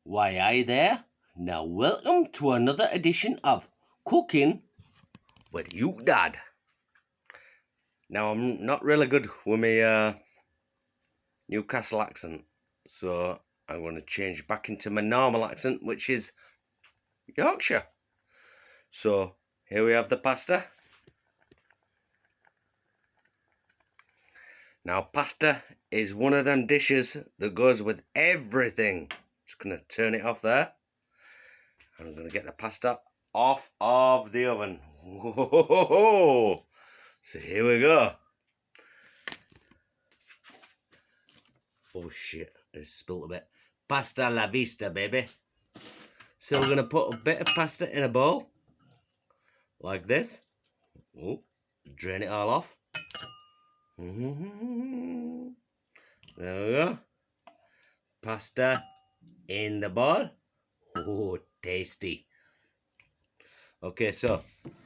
Why, hi there. Now, welcome to another edition of Cooking with UKE Dad. Now, I'm not really good with my Newcastle accent, so I'm going to change back into my normal accent, which is Yorkshire. So, here we have the pasta. Now, pasta is one of them dishes that goes with everything. Just going to turn it off there. I'm going to get the pasta off of the oven. Whoa! So here we go. Oh shit, I just spilled a bit. Pasta la vista, baby. So we're going to put a bit of pasta in a bowl. Like this. Oh, drain it all off. There we go. Pasta in the bowl. Oh, tasty. Okay, so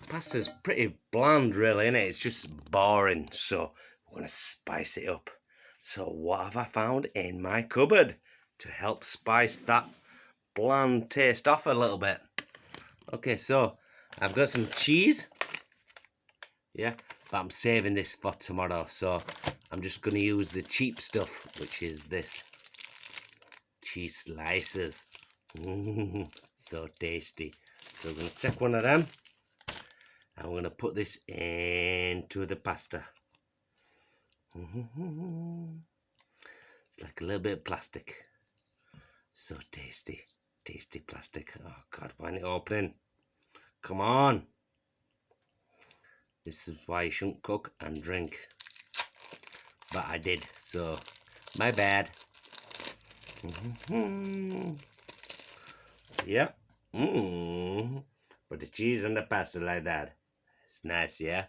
pasta's pretty bland, really, isn't it? It's just boring. So we're going to spice it up. So what have I found in my cupboard to help spice that bland taste off a little bit? Okay, so I've got some cheese. Yeah, but I'm saving this for tomorrow. So I'm just going to use the cheap stuff, which is this. Cheese slices. So tasty. So we're going to take one of them. And we're going to put this into the pasta. It's like a little bit of plastic. So tasty. Tasty plastic. Oh God, why isn't it opening? Come on. This is why you shouldn't cook and drink. But I did, so my bad. So, yeah. Put the cheese on the pasta like that. It's nice, yeah?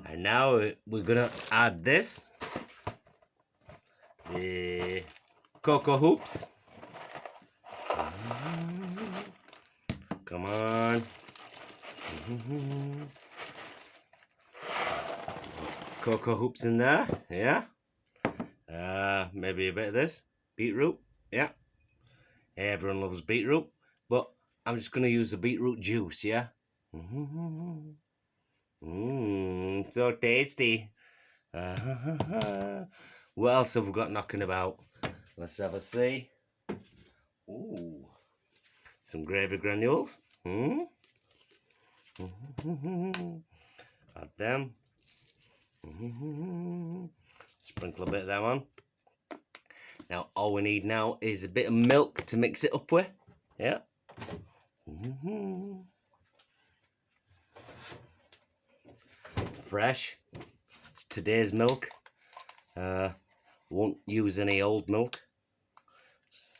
And now we're gonna add this. The cocoa hoops. Come on. Cocoa hoops in there, yeah. Maybe a bit of this. Beetroot, yeah. Everyone loves beetroot, but I'm just gonna use the beetroot juice, yeah. So tasty. What else have we got knocking about? Let's have a see. Ooh, some gravy granules. Add them. Sprinkle a bit of them on. Now all we need now is a bit of milk to mix it up with. Yeah. Fresh. It's today's milk. Won't use any old milk.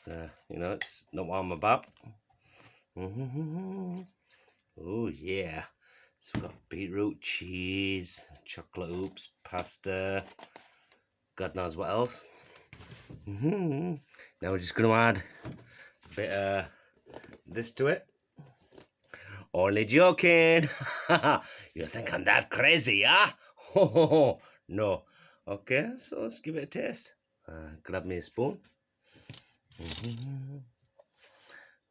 You know, it's not what I'm about. Oh yeah. So we've got beetroot, cheese, chocolate hoops, pasta, God knows what else. Now we're just going to add a bit of this to it. Only joking. You think I'm that crazy, huh? No. Okay, so let's give it a taste. Grab me a spoon.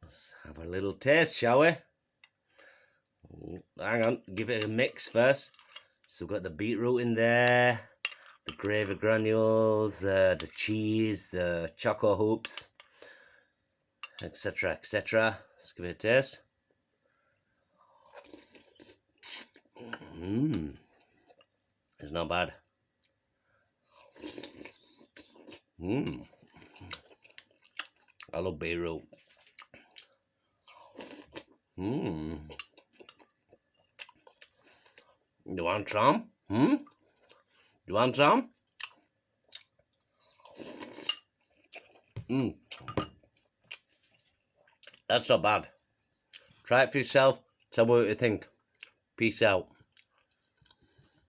Let's have a little taste, shall we? Hang on, give it a mix first. So we've got the beetroot in there, the gravy granules, the cheese, the choco hoops, etc, etc. Let's give it a taste. It's not bad. I love beetroot. You want some? You want some? That's not bad. Try it for yourself. Tell me what you think. Peace out.